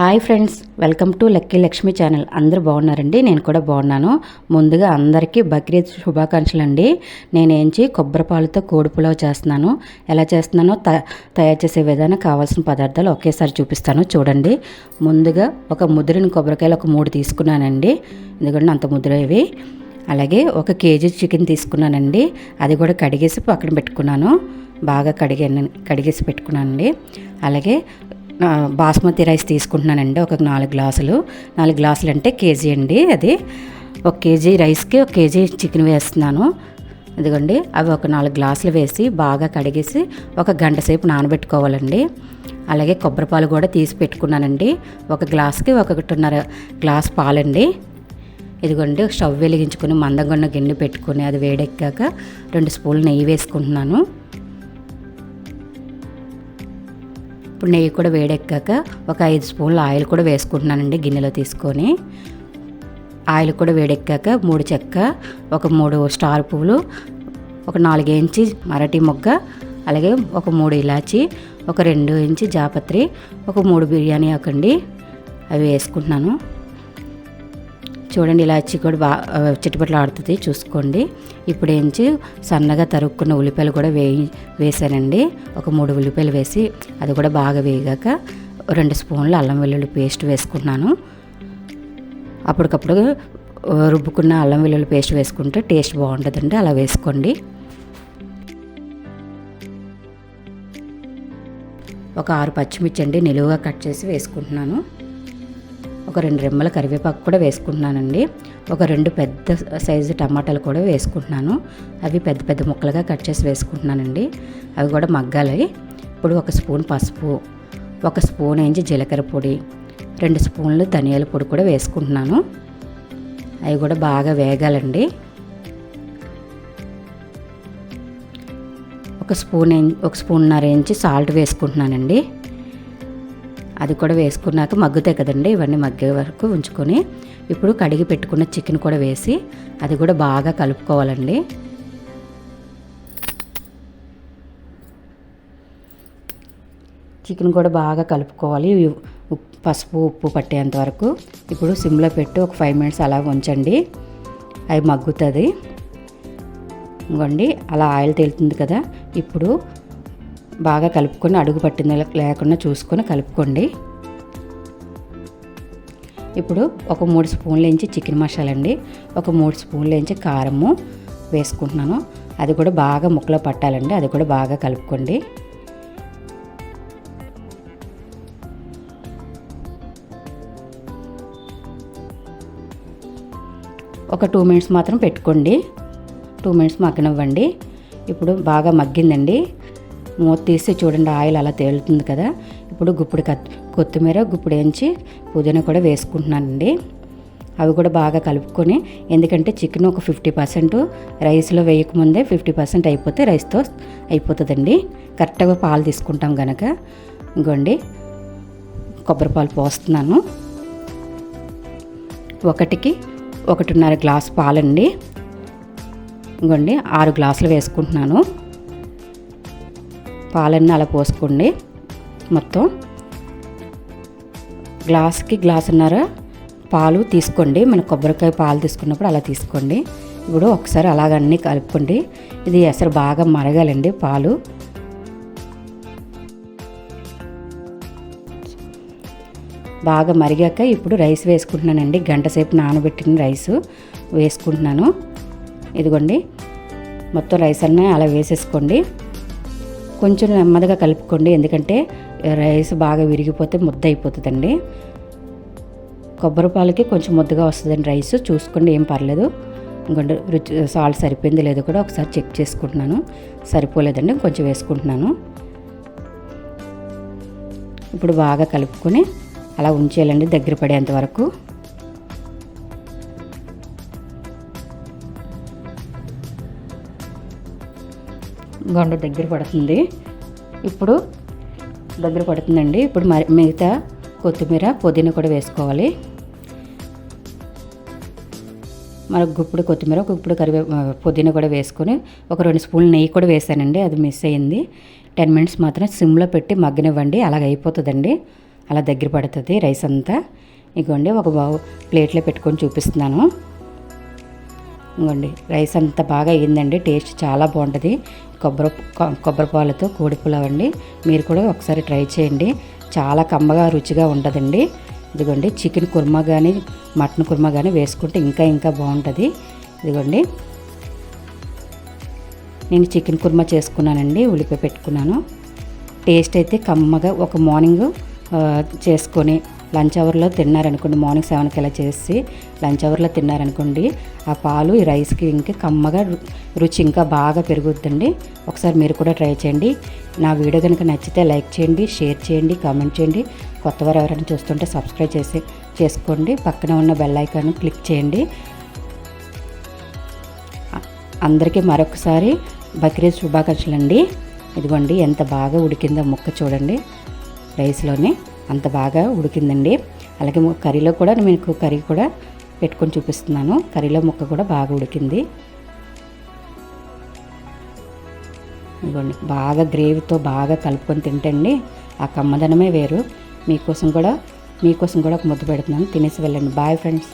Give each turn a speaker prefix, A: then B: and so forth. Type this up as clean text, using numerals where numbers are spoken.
A: Hi friends, welcome to lucky Lakshmi channel. అందరూ బాగున్నారండి? నేను కూడా బాగున్నాను. ముందుగా అందరికీ బక్రీద్ శుభాకాంక్షలు అండి. నేనేంచి కొబ్బరి పాలతో కోడి పులావ్ చేస్తున్నాను. ఎలా చేస్తున్నానో తయారు చేసే విధానం, కావాల్సిన పదార్థాలు ఒకేసారి చూపిస్తాను చూడండి. ముందుగా ఒక ముదిరిన కొబ్బరికాయలు ఒక 3 తీసుకున్నానండి. ఎందుకంటే అంత ముదిరేవి. అలాగే 1 కేజీ చికెన్ తీసుకున్నానండి. అది కూడా కడిగేసి పక్కన పెట్టుకున్నాను. బాగా కడిగేసి పెట్టుకున్నానండి. అలాగే బాస్మతి రైస్ తీసుకుంటున్నానండి. ఒక 4 గ్లాసులు. 4 గ్లాసులు అంటే కేజీ అండి. అది 1 కేజీ రైస్కి 1 కేజీ చికెన్ వేస్తున్నాను. ఇదిగోండి, అవి ఒక 4 గ్లాసులు వేసి బాగా కడిగేసి 1 గంట సేపు నానబెట్టుకోవాలండి. అలాగే కొబ్బరి పాలు కూడా తీసి పెట్టుకున్నానండి. 1 గ్లాస్కి 1.5 గ్లాస్ పాలండి. ఇదిగోండి, స్టవ్ వెలిగించుకొని మందంగా ఉన్న గిన్నె పెట్టుకొని అది వేడెక్కాక 2 స్పూన్లు నెయ్యి వేసుకుంటున్నాను. ఇప్పుడు నెయ్యి కూడా వేడెక్కాక ఒక 5 స్పూన్ల ఆయిల్ కూడా వేసుకుంటున్నానండి గిన్నెలో తీసుకొని. ఆయిల్ కూడా వేడెక్కాక 3 చెక్క, ఒక 3 స్టార్ పువ్వులు, ఒక 4 ఇంచి మరాఠీ మొగ్గ, అలాగే ఒక 3 ఇలాచి, ఒక 2 ఇంచి జాపత్రి, ఒక 3 బిర్యానీ ఆకండి, అవి వేసుకుంటున్నాను. చూడండి, ఇలాచి కూడా చిట్టుపట్లు ఆడుతుంది, చూసుకోండి. ఇప్పుడు ఏంచి సన్నగా తరుక్కున్న ఉల్లిపాయలు కూడా వేసానండి. ఒక 3 ఉల్లిపాయలు వేసి అది కూడా బాగా వేగాక 2 స్పూన్లు అల్లం వెల్లుల్లి పేస్ట్ వేసుకుంటున్నాను. అప్పటికప్పుడు రుబ్బుకున్న అల్లం వెల్లుల్లి పేస్ట్ వేసుకుంటే టేస్ట్ బాగుంటుందండి, అలా వేసుకోండి. ఒక 6 పచ్చిమిర్చి అండి నిలువుగా కట్ చేసి వేసుకుంటున్నాను. ఒక 2 రెమ్మల కరివేపాకు కూడా వేసుకుంటున్నానండి. ఒక 2 పెద్ద సైజు టమాటాలు కూడా వేసుకుంటున్నాను. అవి పెద్ద పెద్ద ముక్కలుగా కట్ చేసి వేసుకుంటున్నానండి. అవి కూడా మగ్గాలి. ఇప్పుడు 1 స్పూన్ పసుపు, 1 స్పూన్ ఏంచి జీలకర్ర పొడి, 2 స్పూన్లు ధనియాల పొడి కూడా వేసుకుంటున్నాను. అవి కూడా బాగా వేగాలండి. 1 స్పూన్నర ఇంచి సాల్ట్ వేసుకుంటున్నానండి. అది కూడా వేసుకున్నాక మగ్గుతాయి కదండి, ఇవన్నీ మగ్గే వరకు ఉంచుకొని ఇప్పుడు కడిగి పెట్టుకున్న చికెన్ కూడా వేసి అది కూడా బాగా కలుపుకోవాలండి. చికెన్ కూడా బాగా కలుపుకోవాలి, పసుపు ఉప్పు పట్టేంత వరకు. ఇప్పుడు సిమ్లో పెట్టి ఒక 5 మినిట్స్ అలా ఉంచండి, అవి మగ్గుతుంది. ఇంకోండి, అలా ఆయిల్ తేలుతుంది కదా. ఇప్పుడు బాగా కలుపుకొని అడుగు పట్టింది లేకుండా చూసుకొని కలుపుకోండి. ఇప్పుడు ఒక 3 స్పూన్లు వేయించి చికెన్ మసాలా అండి, ఒక 3 స్పూన్లు వేయించి కారము వేసుకుంటున్నాను. అది కూడా బాగా ముక్కలో పట్టాలండి, అది కూడా బాగా కలుపుకోండి. ఒక 2 మినిట్స్ మాత్రం పెట్టుకోండి, 2 మినిట్స్ మగ్గనివ్వండి. ఇప్పుడు బాగా మగ్గిందండి. మూత తీసి చూడండి, ఆయిల్ అలా తేలుతుంది కదా. ఇప్పుడు గుప్పుడు కొత్తిమీర, గుప్పుడు వేయించి పుదీనా కూడా వేసుకుంటున్నానండి. అవి కూడా బాగా కలుపుకొని, ఎందుకంటే చికెన్ ఒక 50% రైస్లో వేయకముందే 50% అయిపోతే రైస్తో అయిపోతుందండి. కరెక్ట్గా పాలు తీసుకుంటాం కనుక. ఇంకోండి, కొబ్బరి పాలు పోస్తున్నాను. 1కి 1.5 గ్లాస్ పాలండి. ఇంకోండి, 6 గ్లాసులు వేసుకుంటున్నాను. పాలన్నీ అలా పోసుకోండి. మొత్తం గ్లాస్కి గ్లాసున్నర పాలు తీసుకోండి. మన కొబ్బరికాయ పాలు తీసుకున్నప్పుడు అలా తీసుకోండి. ఇప్పుడు ఒకసారి అలాగన్నీ కలుపుకోండి. ఇది అసలు బాగా మరగాలండి పాలు. బాగా మరిగాక ఇప్పుడు రైస్ వేసుకుంటున్నానండి. గంట సేపు నానబెట్టిన రైస్ వేసుకుంటున్నాను. ఇదిగోండి, మొత్తం రైస్ అన్నీ అలా వేసేసుకోండి. కొంచెం నెమ్మదిగా కలుపుకోండి, ఎందుకంటే రైస్ బాగా విరిగిపోతే ముద్ద అయిపోతుందండి. కొబ్బరి పాలకి కొంచెం ముద్దగా వస్తుందండి రైస్, చూసుకోండి, ఏం పర్లేదు. ఇంకొంచెం సాల్ట్ సరిపోయింది లేదో కూడా ఒకసారి చెక్ చేసుకుంటున్నాను. సరిపోలేదండి, కొంచెం వేసుకుంటున్నాను. ఇప్పుడు బాగా కలుపుకొని అలా ఉంచేయాలండి దగ్గర పడేంత వరకు. గంట దగ్గర పడుతుంది, ఇప్పుడు దగ్గర పడుతుందండి. ఇప్పుడు మిగతా కొత్తిమీర, పుదీనా కూడా వేసుకోవాలి. మరొక గుప్పుడు కొత్తిమీర, ఒక గుప్పుడు పుదీనా కూడా వేసుకొని ఒక 2 స్పూన్లు నెయ్యి కూడా వేసానండి, అది మిస్ అయ్యింది. 10 మినిట్స్ మాత్రం సిమ్లో పెట్టి మగ్గనివ్వండి, అలాగ అయిపోతుందండి. అలా దగ్గర పడుతుంది రైస్ అంతా. ఇగోండి ఒక ప్లేట్లో పెట్టుకొని చూపిస్తున్నాను. ఇగోండి రైస్ అంతా బాగా అయ్యిందండి. టేస్ట్ చాలా బాగుంటుంది కొబ్బరి పాలతో కోడి పులావ్ అండి. మీరు కూడా ఒకసారి ట్రై చేయండి. చాలా కమ్మగా రుచిగా ఉంటుందండి. ఇదిగోండి చికెన్ కుర్మా కానీ మటన్ కుర్మా కానీ వేసుకుంటే ఇంకా బాగుంటుంది. ఇదిగోండి నేను చికెన్ కుర్మా చేసుకున్నానండి, ఉల్లిపాయ పెట్టుకున్నాను. టేస్ట్ అయితే కమ్మగా ఒక మార్నింగ్ చేసుకొని లంచ్ అవర్లో తిన్నారనుకోండి, మార్నింగ్ 7కి ఇలా చేసి లంచ్ అవర్లో తిన్నారనుకోండి, ఆ పాలు ఈ రైస్కి ఇంకా కమ్మగా రుచి ఇంకా బాగా పెరుగుద్దండి. ఒకసారి మీరు కూడా ట్రై చేయండి. నా వీడియో కనుక నచ్చితే లైక్ చేయండి, షేర్ చేయండి, కామెంట్ చేయండి. కొత్తవారు ఎవరైనా చూస్తుంటే సబ్స్క్రైబ్ చేసుకోండి. పక్కన ఉన్న బెల్ ఐకాన్ క్లిక్ చేయండి. అందరికీ మరొకసారి బక్రీద్ శుభాకాంక్షలు అండి. ఇదిగోండి ఎంత బాగా ఉడికిందో ముక్క చూడండి, రైస్లోనే అంత బాగా ఉడికిందండి. అలాగే కర్రీలో కూడా మీకు కర్రీ కూడా పెట్టుకొని చూపిస్తున్నాను. కర్రీలో ముక్క కూడా బాగా ఉడికింది. ఇదిగోండి బాగా గ్రేవీతో బాగా కలుపుకొని తింటండి ఆ కమ్మదనమే వేరు. మీకోసం కూడా ఒక ముద్ద పెడుతున్నాను, తినేసి వెళ్ళండి. Bye friends.